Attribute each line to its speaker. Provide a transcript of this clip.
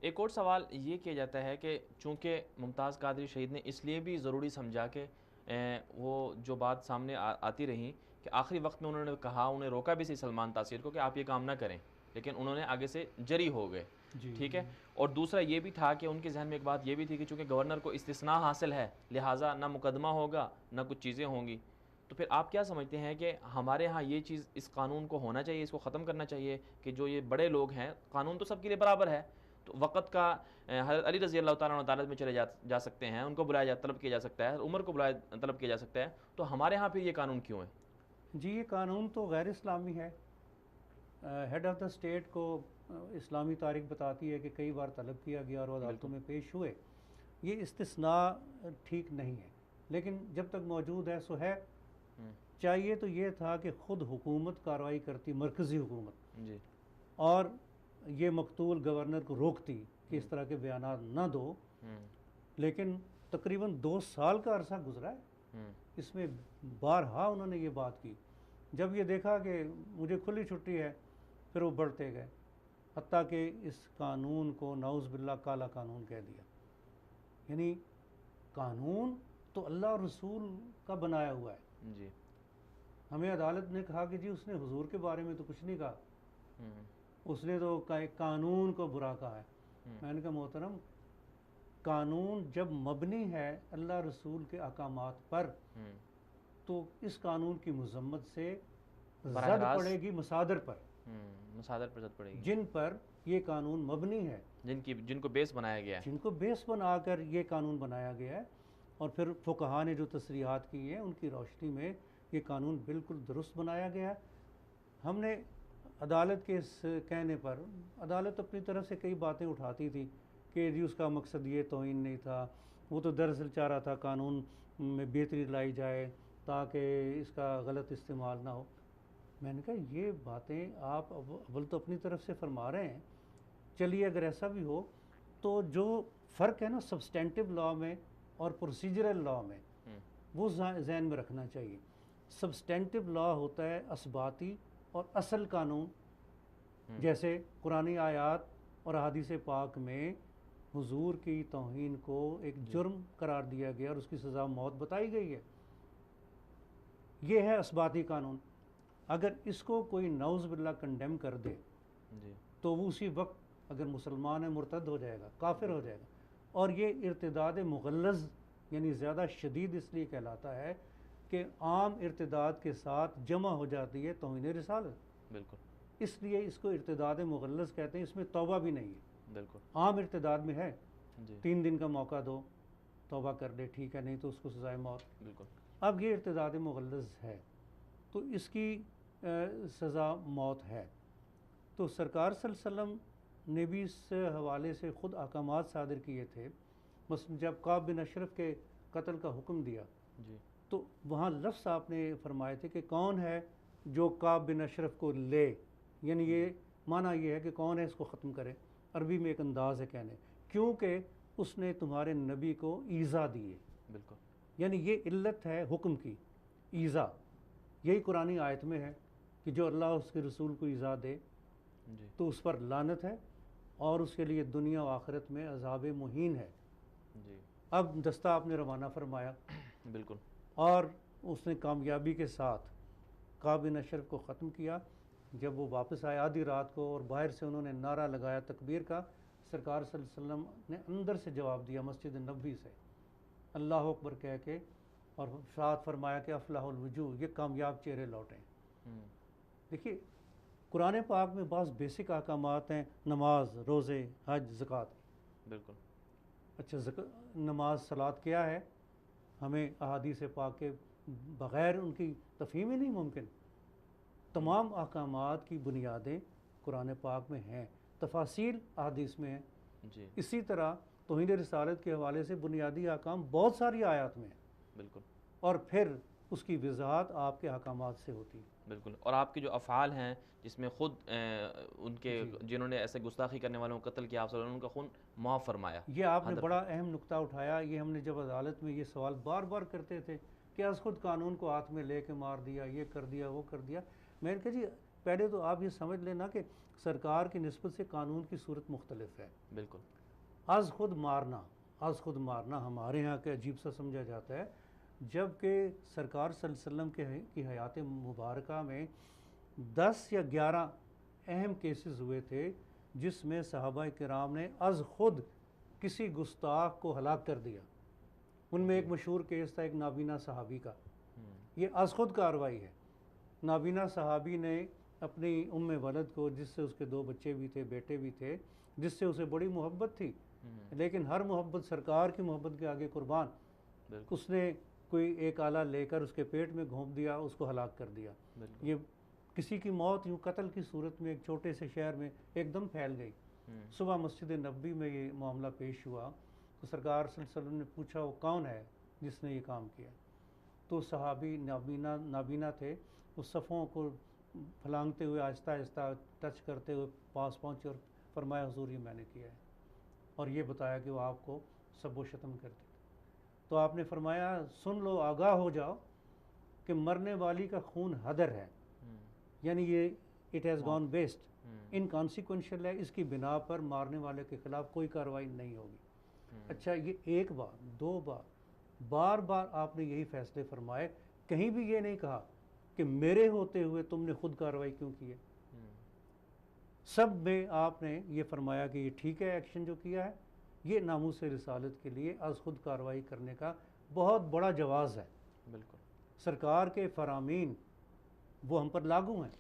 Speaker 1: ایک اور سوال یہ کیا جاتا ہے کہ چونکہ ممتاز قادری شہید نے اس لیے بھی ضروری سمجھا کہ وہ جو بات سامنے آتی رہی کہ آخری وقت میں انہوں نے کہا، انہیں روکا بھی سی سلمان تاثیر کو کہ آپ یہ کام نہ کریں، لیکن انہوں نے آگے سے جری ہو گئے.
Speaker 2: جی
Speaker 1: ٹھیک ہے. اور دوسرا یہ بھی تھا کہ ان کے ذہن میں ایک بات یہ بھی تھی کہ چونکہ گورنر کو استثناء حاصل ہے، لہٰذا نہ مقدمہ ہوگا نہ کچھ چیزیں ہوں گی. تو پھر آپ کیا سمجھتے ہیں کہ ہمارے ہاں یہ چیز اس قانون کو ہونا چاہیے، اس کو ختم کرنا چاہیے کہ جو یہ بڑے لوگ ہیں، قانون تو سب کے لیے برابر ہے، تو وقت کا حضرت علی رضی اللہ تعالیٰ عنہ عدالت میں چلے جا سکتے ہیں، ان کو بلایا طلب کیا جا سکتا ہے، عمر کو بلایا طلب کیا جا سکتا ہے، تو ہمارے ہاں پھر یہ قانون کیوں ہے؟
Speaker 2: جی یہ قانون تو غیر اسلامی ہے. ہیڈ آف دا اسٹیٹ کو اسلامی تاریخ بتاتی ہے کہ کئی بار طلب کیا گیا اور وہ عدالتوں میں پیش ہوئے. یہ استثناء ٹھیک نہیں ہے، لیکن جب تک موجود ہے سو ہے. چاہیے تو یہ تھا کہ خود حکومت کارروائی کرتی، مرکزی حکومت،
Speaker 1: جی.
Speaker 2: اور یہ مقتول گورنر کو روکتی کہ اس طرح کے بیانات نہ دو. لیکن تقریباً 2 سال کا عرصہ گزرا ہے، اس میں بارہا انہوں نے یہ بات کی. جب یہ دیکھا کہ مجھے کھلی چھٹی ہے پھر وہ بڑھتے گئے، حتیٰ کہ اس قانون کو نعوذ باللہ کالا قانون کہہ دیا. یعنی قانون تو اللہ اور رسول کا بنایا ہوا ہے.
Speaker 1: جی.
Speaker 2: ہمیں عدالت نے کہا کہ جی اس نے حضور کے بارے میں تو کچھ نہیں کہا، اس نے تو قانون کو برا کہا ہے. میں نے کہا محترم، قانون جب مبنی ہے اللہ رسول کے احکامات پر تو اس قانون کی مذمت سے زد پڑے گی مصادر پر،
Speaker 1: مصادر پر زد پڑے گی،
Speaker 2: جن پر یہ قانون مبنی ہے،
Speaker 1: جن کو بیس بنایا گیا ہے،
Speaker 2: جن کو بیس بنا کر یہ قانون بنایا گیا ہے. اور پھر فقہا نے جو تصریحات کی ہیں ان کی روشنی میں یہ قانون بالکل درست بنایا گیا ہے. ہم نے عدالت کے اس کہنے پر، عدالت اپنی طرف سے کئی باتیں اٹھاتی تھی کہ جی اس کا مقصد یہ توہین نہیں تھا، وہ تو دراصل چاہ رہا تھا قانون میں بہتری لائی جائے تاکہ اس کا غلط استعمال نہ ہو. میں نے کہا یہ باتیں آپ اول تو اپنی طرف سے فرما رہے ہیں، چلیے اگر ایسا بھی ہو تو جو فرق ہے نا سبسٹینٹیو لا میں اور پروسیجرل لا میں، وہ ذہن میں رکھنا چاہیے. سبسٹینٹیو لا ہوتا ہے اثباتی اور اصل قانون، جیسے قرآنی آیات اور احادیث پاک میں حضور کی توہین کو ایک جرم قرار دیا گیا اور اس کی سزا موت بتائی گئی ہے. یہ ہے اثباتی قانون. اگر اس کو کوئی نعوذ باللہ کنڈیم کر دے تو وہ اسی وقت اگر مسلمان ہے مرتد ہو جائے گا، کافر ہو جائے گا. اور یہ ارتداد مغلظ یعنی زیادہ شدید اس لیے کہلاتا ہے کہ عام ارتداد کے ساتھ جمع ہو جاتی ہے توہین رسالت.
Speaker 1: بالکل.
Speaker 2: اس لیے اس کو ارتداد مغلظ کہتے ہیں. اس میں توبہ بھی نہیں ہے.
Speaker 1: بالکل.
Speaker 2: عام ارتداد میں ہے 3 دن کا موقع دو، توبہ کر لے ٹھیک ہے، نہیں تو اس کو سزائے موت. بالکل. اب یہ ارتداد مغلظ ہے تو اس کی سزا موت ہے. تو سرکار صلی اللہ علیہ وسلم نے بھی اس حوالے سے خود احکامات صادر کیے تھے. مثلا جب کعب بن اشرف کے قتل کا حکم دیا تو وہاں لفظ آپ نے فرمائے تھے کہ کون ہے جو کعب بن اشرف کو لے، یعنی یہ معنی یہ ہے کہ کون ہے اس کو ختم کرے. عربی میں ایک انداز ہے کہنے، کیونکہ اس نے تمہارے نبی کو ایذا دی ہے. بالکل. یعنی یہ علت ہے حکم کی، ایذا. یہی قرآنی آیت میں ہے کہ جو اللہ اس کے رسول کو ایذا دے تو اس پر لعنت ہے اور اس کے لیے دنیا و آخرت میں عذاب مہین ہے. اب دستہ آپ نے روانہ فرمایا. بالکل. اور اس نے کامیابی کے ساتھ کعب بن اشرف کو ختم کیا. جب وہ واپس آئے آدھی رات کو اور باہر سے انہوں نے نعرہ لگایا تکبیر کا، سرکار صلی اللہ علیہ وسلم نے اندر سے جواب دیا مسجد نبوی سے اللہ اکبر کہہ کے، اور ساتھ فرمایا کہ افلاح الوجوہ، یہ کامیاب چہرے لوٹیں. دیکھیے قرآن پاک میں بعض بیسک احکامات ہیں، نماز، روزے، حج، زکوٰۃ. بالکل. اچھا نماز صلاۃ کیا ہے؟ ہمیں احادیث پاک کے بغیر ان کی تفہیم ہی نہیں ممکن. تمام احکامات کی بنیادیں قرآن پاک میں ہیں، تفاصیل احادیث میں ہیں. اسی طرح توہین رسالت کے حوالے سے بنیادی احکام بہت ساری آیات میں ہیں. بالکل. اور پھر اس کی وضاحت آپ کے احکامات سے ہوتی ہے. بالکل.
Speaker 1: اور آپ کے جو افعال ہیں جس میں خود ان کے جنہوں نے ایسے گستاخی کرنے والوں کو قتل کیا، آپ صلی اللہ علیہ وسلم ان کا خون معاف فرمایا.
Speaker 2: یہ آپ نے بڑا اہم نقطہ اٹھایا. یہ ہم نے جب عدالت میں یہ سوال بار بار کرتے تھے کہ از خود قانون کو ہاتھ میں لے کے مار دیا، یہ کر دیا، وہ کر دیا. میں نے کہا جی پہلے تو آپ یہ سمجھ لینا کہ سرکار کی نسبت سے قانون کی صورت مختلف ہے.
Speaker 1: بالکل.
Speaker 2: از خود مارنا ہمارے ہاں کے عجیب سا سمجھا جاتا ہے، جبکہ سرکار صلی اللہ علیہ وسلم کی حیات مبارکہ میں 10 یا 11 اہم کیسز ہوئے تھے جس میں صحابہ کرام نے از خود کسی گستاخ کو ہلاک کر دیا. ان میں ایک مشہور کیس تھا ایک نابینا صحابی کا. یہ از خود کارروائی ہے. نابینا صحابی نے اپنی ولد کو، جس سے اس کے 2 بچے بھی تھے، بیٹے بھی تھے، جس سے اسے بڑی محبت تھی، لیکن ہر محبت سرکار کی محبت کے آگے قربان، اس نے کوئی ایک آلہ لے کر اس کے پیٹ میں گھونپ دیا، اس کو ہلاک کر دیا. یہ کسی کی موت یوں قتل کی صورت میں ایک چھوٹے سے شہر میں ایک دم پھیل گئی. صبح مسجد نبوی میں یہ معاملہ پیش ہوا تو سرکار صلی اللہ علیہ وسلم نے پوچھا وہ کون ہے جس نے یہ کام کیا؟ تو صحابی نابینا تھے، اس صفوں کو پھلانگتے ہوئے آہستہ آہستہ ٹچ کرتے ہوئے پاس پہنچے اور فرمایا حضور یہ میں نے کیا ہے، اور یہ بتایا کہ وہ آپ کو سب و شتم کرتے تھے. تو آپ نے فرمایا سن لو، آگاہ ہو جاؤ کہ مرنے والی کا خون ہدر ہے، یعنی یہ اٹ ہیز گون ویسٹ، انکانسیکوینشل ہے، اس کی بنا پر مارنے والے کے خلاف کوئی کارروائی نہیں ہوگی. اچھا، یہ ایک بار 2 بار بار آپ نے یہی فیصلے فرمائے، کہیں بھی یہ نہیں کہا کہ میرے ہوتے ہوئے تم نے خود کارروائی کیوں کی ہے. سب میں آپ نے یہ فرمایا کہ یہ ٹھیک ہے ایکشن جو کیا ہے، یہ ناموس رسالت کے لیے از خود کارروائی کرنے کا بہت بڑا جواز ہے.
Speaker 1: بالکل.
Speaker 2: سرکار کے فرامین وہ ہم پر لاگو ہیں.